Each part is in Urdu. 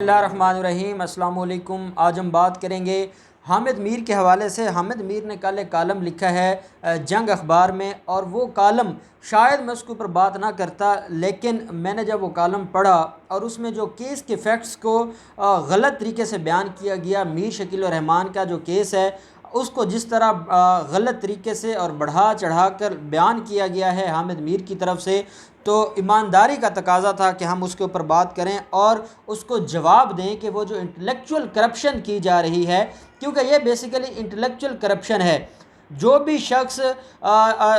بسم اللہ الرحمن الرحیم۔ السلام علیکم۔ آج ہم بات کریں گے حامد میر کے حوالے سے۔ حامد میر نے کل ایک کالم لکھا ہے جنگ اخبار میں، اور وہ کالم شاید میں اس کے اوپر بات نہ کرتا، لیکن میں نے جب وہ کالم پڑھا اور اس میں جو کیس کے فیکٹس کو غلط طریقے سے بیان کیا گیا، میر شکیل الرحمان کا جو کیس ہے اس کو جس طرح غلط طریقے سے اور بڑھا چڑھا کر بیان کیا گیا ہے حامد میر کی طرف سے، تو ایمانداری کا تقاضا تھا کہ ہم اس کے اوپر بات کریں اور اس کو جواب دیں کہ وہ جو انٹلیکچول کرپشن کی جا رہی ہے، کیونکہ یہ بیسیکلی انٹلیکچول کرپشن ہے۔ جو بھی شخص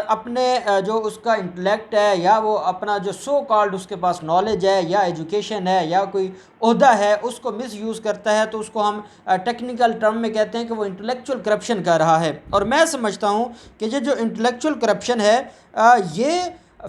اپنے جو اس کا انٹلیکٹ ہے، یا وہ اپنا جو سو کالڈ اس کے پاس نالج ہے یا ایجوکیشن ہے یا کوئی عہدہ ہے، اس کو مس یوز کرتا ہے، تو اس کو ہم ٹیکنیکل ٹرم میں کہتے ہیں کہ وہ انٹلیکچول کرپشن کر رہا ہے۔ اور میں سمجھتا ہوں کہ یہ جو انٹلیکچول کرپشن ہے یہ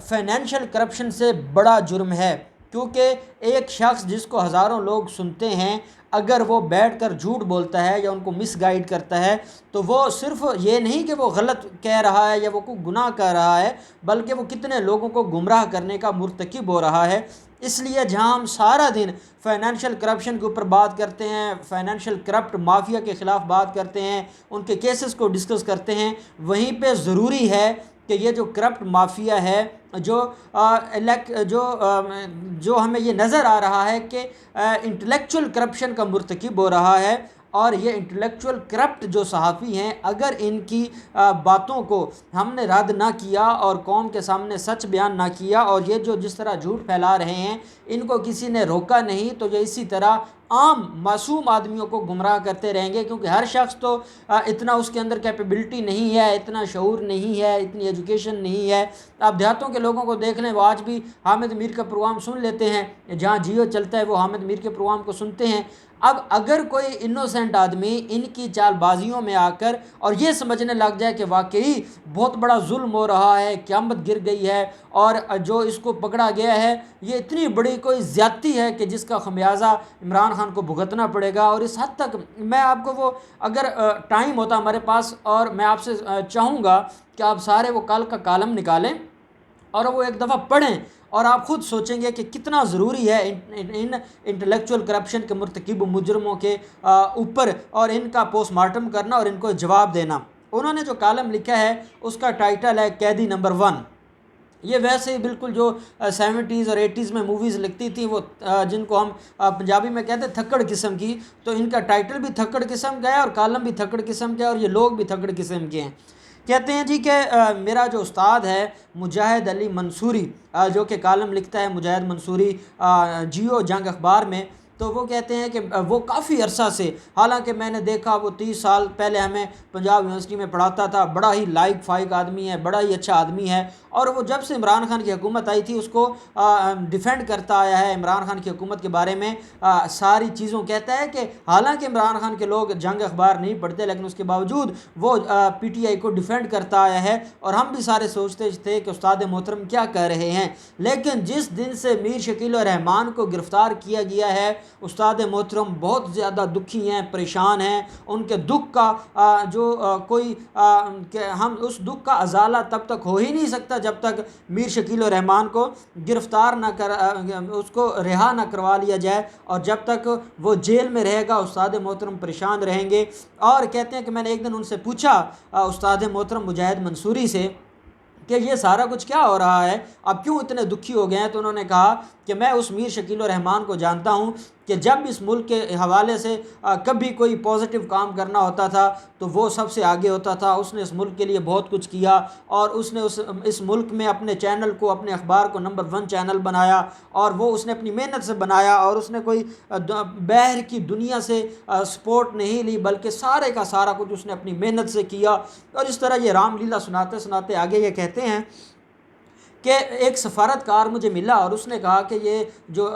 فائنینشیل کرپشن سے بڑا جرم ہے، کیونکہ ایک شخص جس کو ہزاروں لوگ سنتے ہیں، اگر وہ بیٹھ کر جھوٹ بولتا ہے یا ان کو مس گائیڈ کرتا ہے، تو وہ صرف یہ نہیں کہ وہ غلط کہہ رہا ہے یا وہ کوئی گناہ کر رہا ہے، بلکہ وہ کتنے لوگوں کو گمراہ کرنے کا مرتکب ہو رہا ہے۔ اس لیے جہاں ہم سارا دن فائنینشیل کرپشن کے اوپر بات کرتے ہیں، فائنینشیل کرپٹ مافیا کے خلاف بات کرتے ہیں، ان کے کیسز کو ڈسکس کرتے ہیں، وہیں پہ ضروری ہے کہ یہ جو کرپٹ مافیا ہے، جو ہمیں یہ نظر آ رہا ہے کہ انٹلیکچول کرپشن کا مرتکب ہو رہا ہے، اور یہ انٹلیکچول کرپٹ جو صحافی ہیں، اگر ان کی باتوں کو ہم نے رد نہ کیا اور قوم کے سامنے سچ بیان نہ کیا، اور یہ جو جس طرح جھوٹ پھیلا رہے ہیں ان کو کسی نے روکا نہیں، تو یہ اسی طرح عام معصوم آدمیوں کو گمراہ کرتے رہیں گے، کیونکہ ہر شخص تو اتنا اس کے اندر کیپیبلٹی نہیں ہے، اتنا شعور نہیں ہے، اتنی ایجوکیشن نہیں ہے۔ آپ دیہاتوں کے لوگوں کو دیکھ لیں، وہ آج بھی حامد میر کا پروگرام سن لیتے ہیں، جہاں جیو چلتا ہے وہ حامد میر کے پروگرام کو سنتے ہیں۔ اب اگر کوئی انوسینٹ آدمی ان کی چال بازیوں میں آ کر اور یہ سمجھنے لگ جائے کہ واقعی بہت بڑا ظلم ہو رہا ہے، قیامت گر گئی ہے، اور جو اس کو پکڑا گیا ہے یہ اتنی بڑی کوئی زیادتی ہے کہ جس کا خمیازہ عمران خان کو بھگتنا پڑے گا، اور اس حد تک میں آپ کو وہ اگر ٹائم ہوتا ہمارے پاس، اور میں آپ سے چاہوں گا کہ آپ سارے وہ کل کا کالم نکالیں اور وہ ایک دفعہ پڑھیں، اور آپ خود سوچیں گے کہ کتنا ضروری ہے ان انٹلیکچول کرپشن کے مرتکب مجرموں کے اوپر اور ان کا پوسٹ مارٹم کرنا اور ان کو جواب دینا۔ انہوں نے جو کالم لکھا ہے اس کا ٹائٹل ہے قیدی نمبر 1۔ یہ ویسے ہی بالکل جو 70s اور 80s میں موویز لگتی تھیں، وہ جن کو ہم پنجابی میں کہتے ہیں تھکڑ قسم کی، تو ان کا ٹائٹل بھی تھکڑ قسم کا ہے اور کالم بھی تھکڑ قسم کا ہے، اور یہ لوگ بھی تھکڑ قسم کے ہیں۔ کہتے ہیں جی کہ میرا جو استاد ہے مجاہد علی منصوری، جو کہ کالم لکھتا ہے مجاہد منصوری جیو جنگ اخبار میں، تو وہ کہتے ہیں کہ وہ کافی عرصہ سے، حالانکہ میں نے دیکھا وہ 30 سال پہلے ہمیں پنجاب یونیورسٹی میں پڑھاتا تھا، بڑا ہی لائق فائق آدمی ہے، بڑا ہی اچھا آدمی ہے، اور وہ جب سے عمران خان کی حکومت آئی تھی اس کو ڈیفینڈ کرتا آیا ہے، عمران خان کی حکومت کے بارے میں ساری چیزوں کہتا ہے کہ حالانکہ عمران خان کے لوگ جنگ اخبار نہیں پڑھتے، لیکن اس کے باوجود وہ پی ٹی آئی کو ڈیفینڈ کرتا آیا ہے، اور ہم بھی سارے سوچتے تھے کہ استاد محترم کیا کہہ رہے ہیں۔ لیکن جس دن سے میر شکیل الرحمان کو گرفتار کیا گیا ہے، استاد محترم بہت زیادہ دکھی ہیں، پریشان ہیں۔ ان کے دکھ کا ہم اس دکھ کا ازالہ تب تک ہو ہی نہیں سکتا جب تک میر شکیل الرحمان کو گرفتار نہ کر اس کو رہا نہ کروا لیا جائے، اور جب تک وہ جیل میں رہے گا استاد محترم پریشان رہیں گے۔ اور کہتے ہیں کہ میں نے ایک دن ان سے پوچھا استاد محترم مجاہد منصوری سے کہ یہ سارا کچھ کیا ہو رہا ہے، اب کیوں اتنے دکھی ہو گئے ہیں؟ تو انہوں نے کہا کہ میں اس میر شکیل الرحمان کو جانتا ہوں کہ جب اس ملک کے حوالے سے کبھی کوئی پازیٹیو کام کرنا ہوتا تھا تو وہ سب سے آگے ہوتا تھا۔ اس نے اس ملک کے لیے بہت کچھ کیا، اور اس نے اس ملک میں اپنے چینل کو، اپنے اخبار کو نمبر 1 چینل بنایا، اور وہ اس نے اپنی محنت سے بنایا، اور اس نے کوئی باہر کی دنیا سے سپورٹ نہیں لی، بلکہ سارے کا سارا کچھ اس نے اپنی محنت سے کیا۔ اور اس طرح یہ رام لیلا سناتے سناتے آگے یہ کہتے ہیں کہ ایک سفارتکار مجھے ملا، اور اس نے کہا کہ یہ جو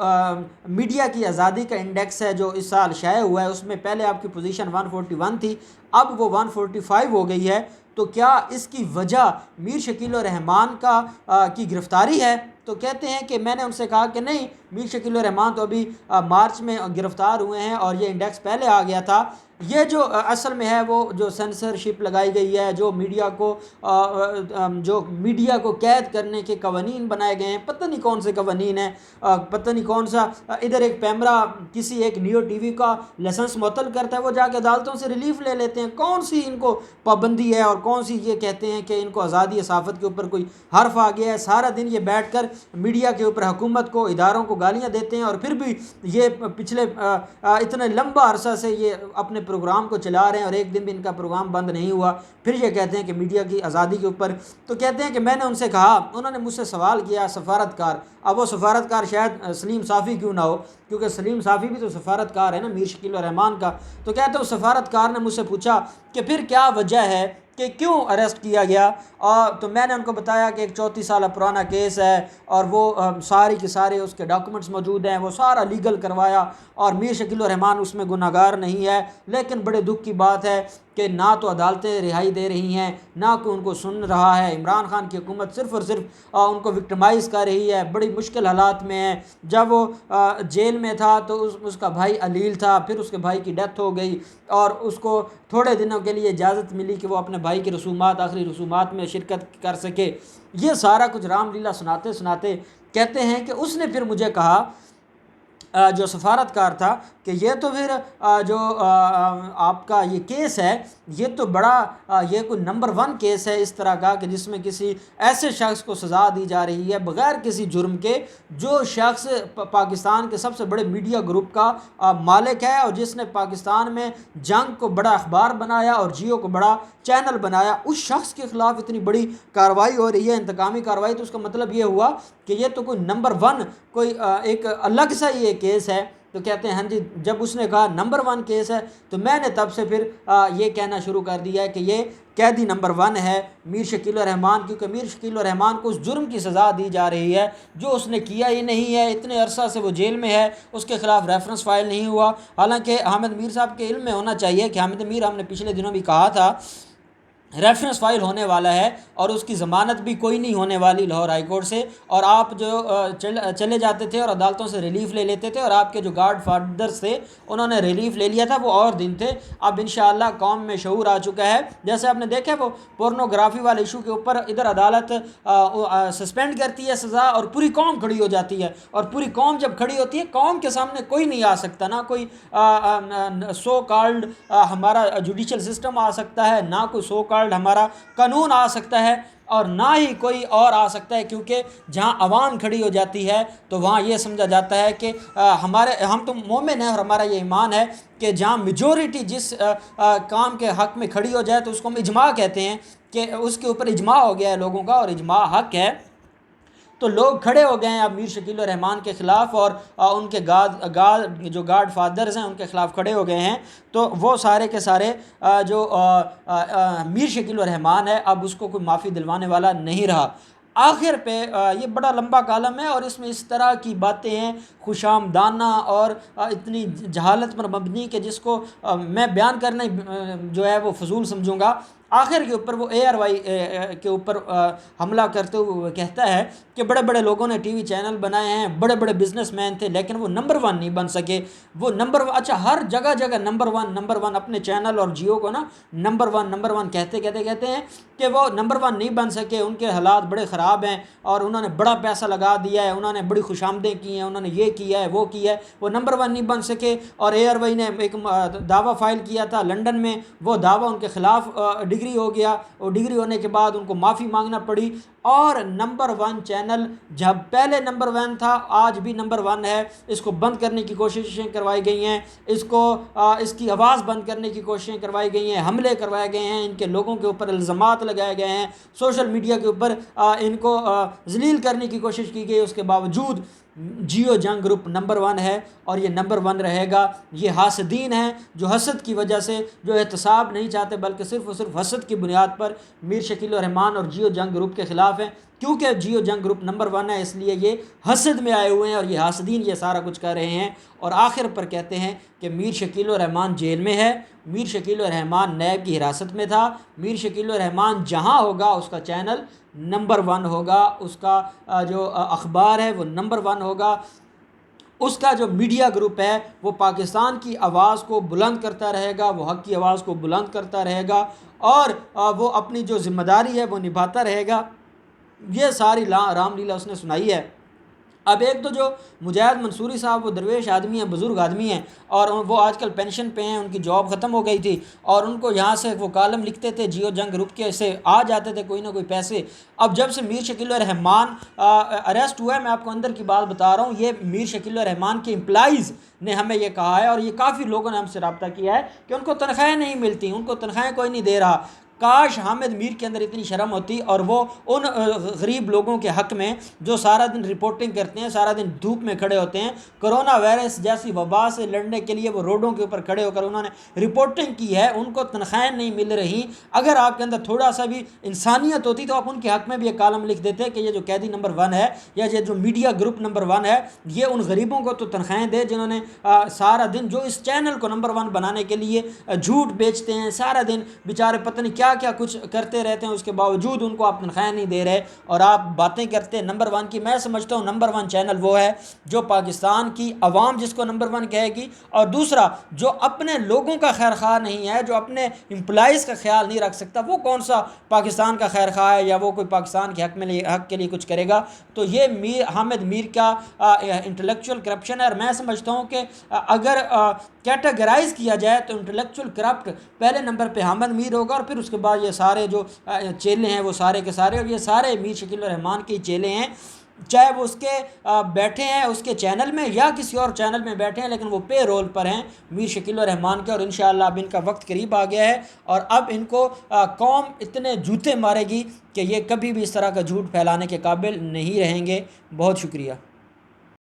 میڈیا کی آزادی کا انڈیکس ہے جو اس سال شائع ہوا ہے، اس میں پہلے آپ کی پوزیشن 141 تھی، اب وہ 145 ہو گئی ہے، تو کیا اس کی وجہ میر شکیل الرحمان کی گرفتاری ہے؟ تو کہتے ہیں کہ میں نے ان سے کہا کہ نہیں، میر شکیل الرحمان تو ابھی مارچ میں گرفتار ہوئے ہیں اور یہ انڈیکس پہلے آ گیا تھا، یہ جو اصل میں ہے وہ جو سینسرشپ لگائی گئی ہے، جو میڈیا کو قید کرنے کے قوانین بنائے گئے ہیں، پتہ نہیں کون سے قوانین ہیں، پتہ نہیں کون سا ادھر ایک پیمرا کسی ایک نیو ٹی وی کا لائسنس معطل کرتا ہے، وہ جا کے عدالتوں سے ریلیف لے لیتے ہیں، کون سی ان کو پابندی ہے اور کون سی یہ کہتے ہیں کہ ان کو آزادی صحافت کے اوپر کوئی حرف آ گیا ہے۔ سارا دن یہ بیٹھ کر میڈیا کے اوپر حکومت کو، اداروں کو گالیاں دیتے ہیں، اور پھر بھی یہ پچھلے اتنے لمبا عرصہ سے یہ اپنے پروگرام کو چلا رہے ہیں، اور ایک دن بھی ان کا پروگرام بند نہیں ہوا۔ پھر یہ کہتے ہیں کہ میڈیا کی آزادی کے اوپر، تو کہتے ہیں کہ میں نے ان سے کہا، انہوں نے مجھ سے سوال کیا سفارتکار، اب وہ سفارتکار شاید سلیم صافی کیوں نہ ہو، کیونکہ سلیم صافی بھی تو سفارتکار ہے نا میر شکیل الرحمان کا۔ تو کہتے ہیں اس سفارتکار نے مجھ سے پوچھا کہ پھر کیا وجہ ہے کہ کیوں اریسٹ کیا گیا، اور تو میں نے ان کو بتایا کہ ایک 34 سالہ پرانا کیس ہے، اور وہ ساری کے سارے اس کے ڈاکومنٹس موجود ہیں، وہ سارا لیگل کروایا، اور میر شکیل الرحمان اس میں گناہ گار نہیں ہے۔ لیکن بڑے دکھ کی بات ہے کہ نہ تو عدالتیں رہائی دے رہی ہیں، نہ کوئی ان کو سن رہا ہے۔ عمران خان کی حکومت صرف اور صرف ان کو وکٹمائز کر رہی ہے، بڑی مشکل حالات میں ہے۔ جب وہ جیل میں تھا تو اس کا بھائی علیل تھا، پھر اس کے بھائی کی ڈیتھ ہو گئی، اور اس کو تھوڑے دنوں کے لیے اجازت ملی کہ وہ اپنے بھائی کی رسومات، آخری رسومات میں شرکت کر سکے۔ یہ سارا کچھ رام لیلا سناتے سناتے کہتے ہیں کہ اس نے پھر مجھے کہا، جو سفارتکار تھا، کہ یہ تو پھر جو آپ کا یہ کیس ہے، یہ تو بڑا یہ کوئی نمبر 1 کیس ہے اس طرح کا، کہ جس میں کسی ایسے شخص کو سزا دی جا رہی ہے بغیر کسی جرم کے، جو شخص پاکستان کے سب سے بڑے میڈیا گروپ کا مالک ہے، اور جس نے پاکستان میں جنگ کو بڑا اخبار بنایا اور جیو کو بڑا چینل بنایا، اس شخص کے خلاف اتنی بڑی کارروائی ہو رہی ہے، انتقامی کارروائی۔ تو اس کا مطلب یہ ہوا کہ یہ تو کوئی نمبر 1 کوئی ایک الگ سا یہ کیس ہے۔ تو کہتے ہیں ہاں جی، جب اس نے کہا نمبر 1 کیس ہے، تو میں نے تب سے پھر یہ کہنا شروع کر دیا ہے کہ یہ قیدی نمبر 1 ہے میر شکیل الرحمان، کیونکہ میر شکیل الرحمان کو اس جرم کی سزا دی جا رہی ہے جو اس نے کیا ہی نہیں ہے۔ اتنے عرصہ سے وہ جیل میں ہے، اس کے خلاف ریفرنس فائل نہیں ہوا، حالانکہ حامد میر صاحب کے علم میں ہونا چاہیے کہ حامد میر، ہم نے پچھلے دنوں بھی کہا تھا، ریفرنس فائل ہونے والا ہے، اور اس کی ضمانت بھی کوئی نہیں ہونے والی لاہور ہائی کورٹ سے، اور آپ جو چلے جاتے تھے اور عدالتوں سے ریلیف لے لیتے تھے، اور آپ کے جو گاڈ فادرز تھے انہوں نے ریلیف لے لیا تھا، وہ اور دن تھے۔ اب انشاءاللہ قوم میں شعور آ چکا ہے، جیسے آپ نے دیکھا وہ پورنوگرافی والے ایشو کے اوپر ادھر عدالت سسپینڈ کرتی ہے سزا، اور پوری قوم کھڑی ہو جاتی ہے، اور پوری قوم جب کھڑی ہوتی ہے، قوم کے سامنے کوئی نہیں آ سکتا، نہ کوئی سو کالڈ ہمارا جوڈیشل سسٹم آ سکتا ہے، نہ کوئی سو کالڈ ہمارا قانون آ سکتا ہے، اور نہ ہی کوئی اور آ سکتا ہے، کیونکہ جہاں عوام کھڑی ہو جاتی ہے تو وہاں یہ سمجھا جاتا ہے کہ ہم تو مومن ہیں، اور ہمارا یہ ایمان ہے کہ جہاں میجورٹی جس کام کے حق میں کھڑی ہو جائے تو اس کو ہم اجماع کہتے ہیں، کہ اس کے اوپر اجماع ہو گیا ہے لوگوں کا، اور اجماع حق ہے۔ تو لوگ کھڑے ہو گئے ہیں اب میر شکیل الرحمان کے خلاف، اور ان کے جو گاڈ فادرز ہیں ان کے خلاف کھڑے ہو گئے ہیں، تو وہ سارے کے سارے جو میر شکیل الرحمان ہے، اب اس کو کوئی معافی دلوانے والا نہیں رہا۔ آخر پہ یہ بڑا لمبا کالم ہے، اور اس میں اس طرح کی باتیں ہیں خوشامدانہ اور اتنی جہالت پر مبنی کہ جس کو میں بیان کرنا جو ہے وہ فضول سمجھوں گا۔ آخر کے اوپر وہ ARY کے اوپر حملہ کرتے ہوئے وہ کہتا ہے کہ بڑے بڑے لوگوں نے ٹی وی چینل بنائے ہیں، بڑے بڑے بزنس مین تھے، لیکن وہ نمبر 1 نہیں بن سکے۔ وہ اچھا ہر جگہ جگہ نمبر 1 اپنے چینل اور جیو کو نا نمبر 1 کہتے ہیں کہ وہ نمبر 1 نہیں بن سکے، ان کے حالات بڑے خراب ہیں، اور انہوں نے بڑا پیسہ لگا دیا ہے، انہوں نے بڑی خوشامدیں کی ہیں، انہوں نے یہ کیا ہے وہ کیا ہے، وہ نمبر 1 نہیں بن سکے۔ اور ARY نے ایک دعویٰ فائل کیا تھا لنڈن میں، وہ دعویٰ ان کے خلاف ڈگری ہو گیا، اور ڈگری ہونے کے بعد ان کو معافی مانگنا پڑی، اور نمبر 1 چینل جب پہلے نمبر 1 تھا، آج بھی نمبر 1 ہے، اس کو بند کرنے کی کوششیں کروائی گئی ہیں، اس کی آواز بند کرنے کی کوششیں کروائی گئی ہیں، حملے کروائے گئے ہیں، ان کے لوگوں کے اوپر الزامات لگائے گئے ہیں، سوشل میڈیا کے اوپر ان کو ذلیل کرنے کی کوشش کی گئی، اس کے باوجود جیو جنگ گروپ نمبر 1 ہے، اور یہ نمبر 1 رہے گا۔ یہ حاسدین ہیں جو حسد کی وجہ سے، جو احتساب نہیں چاہتے بلکہ صرف اور صرف حسد کی بنیاد پر میر شکیل الرحمان اور جیو جنگ گروپ کے خلاف ہیں، کیونکہ جیو جنگ گروپ نمبر 1 ہے، اس لیے یہ حسد میں آئے ہوئے ہیں، اور یہ حاسدین یہ سارا کچھ کر رہے ہیں۔ اور آخر پر کہتے ہیں کہ میر شکیل الرحمان جیل میں ہے، میر شکیل الرحمان نیب کی حراست میں تھا، میر شکیل الرحمان جہاں ہوگا اس کا چینل نمبر 1 ہوگا، اس کا جو اخبار ہے وہ نمبر 1 ہوگا، اس کا جو میڈیا گروپ ہے وہ پاکستان کی آواز کو بلند کرتا رہے گا، وہ حق کی آواز کو بلند کرتا رہے گا، اور وہ اپنی جو ذمہ داری ہے وہ نبھاتا رہے گا۔ یہ ساری رام لیلا اس نے سنائی ہے۔ اب ایک تو جو مجاہد منصوری صاحب، وہ درویش آدمی ہیں، بزرگ آدمی ہیں، اور وہ آج کل پینشن پہ ہیں، ان کی جاب ختم ہو گئی تھی، اور ان کو یہاں سے وہ کالم لکھتے تھے، جیو جنگ گروپ کے سے آ جاتے تھے کوئی نہ کوئی پیسے۔ اب جب سے میر شکیل الرحمان اریسٹ ہوا ہے، میں آپ کو اندر کی بات بتا رہا ہوں، یہ میر شکیل الرحمان کے امپلائیز نے ہمیں یہ کہا ہے، اور یہ کافی لوگوں نے ہم سے رابطہ کیا ہے کہ ان کو تنخواہیں نہیں ملتی، ان کو تنخواہیں کوئی نہیں دے رہا۔ کاش حامد میر کے اندر اتنی شرم ہوتی اور وہ ان غریب لوگوں کے حق میں جو سارا دن رپورٹنگ کرتے ہیں، سارا دن دھوپ میں کھڑے ہوتے ہیں، کرونا وائرس جیسی وبا سے لڑنے کے لیے وہ روڈوں کے اوپر کھڑے ہو کر انہوں نے رپورٹنگ کی ہے، ان کو تنخواہیں نہیں مل رہی۔ اگر آپ کے اندر تھوڑا سا بھی انسانیت ہوتی تو آپ ان کے حق میں بھی ایک کالم لکھ دیتے کہ یہ جو قیدی نمبر 1 ہے، یا یہ جو میڈیا گروپ نمبر 1 ہے، یہ ان غریبوں کو تو تنخواہیں دے جنہوں نے سارا دن، جو اس چینل کو نمبر 1 بنانے کے لیے جھوٹ بیچتے ہیں، سارا دن بیچارے پتہ نہیں کیا کیا کچھ کرتے رہتے ہیں، اس کے باوجود ان کو آپ تنخواہیں نہیں دے رہے، اور آپ باتیں کرتے ہیں نمبر 1 کی۔ میں سمجھتا ہوں نمبر 1 چینل وہ ہے جو پاکستان کی عوام جس کو نمبر 1 کہے گی، اور دوسرا جو اپنے لوگوں کا خیر خواہ نہیں ہے، جو اپنے امپلائیز کا خیال نہیں رکھ سکتا، وہ کون سا پاکستان کا خیر خواہ ہے یا وہ کوئی پاکستان کے حق کے لیے کچھ کرے گا؟ تو یہ حامد میر کا انٹلیکچوئل کرپشن ہے، اور میں سمجھتا ہوں کہ اگر کیٹیگرائز کیا جائے تو انٹلیکچوئل کرپٹ پہلے نمبر پہ حامد میر ہوگا، اور پھر اس کے بعد یہ سارے جو چیلے ہیں وہ سارے کے سارے، اور یہ سارے میر شکیل الرحمان کے چیلے ہیں، چاہے وہ اس کے بیٹھے ہیں اس کے چینل میں یا کسی اور چینل میں بیٹھے ہیں، لیکن وہ پے رول پر ہیں میر شکیل الرحمان کے، اور انشاءاللہ اب ان کا وقت قریب آ گیا ہے، اور اب ان کو قوم اتنے جوتے مارے گی کہ یہ کبھی بھی اس طرح کا جھوٹ پھیلانے کے قابل نہیں رہیں گے۔ بہت شکریہ۔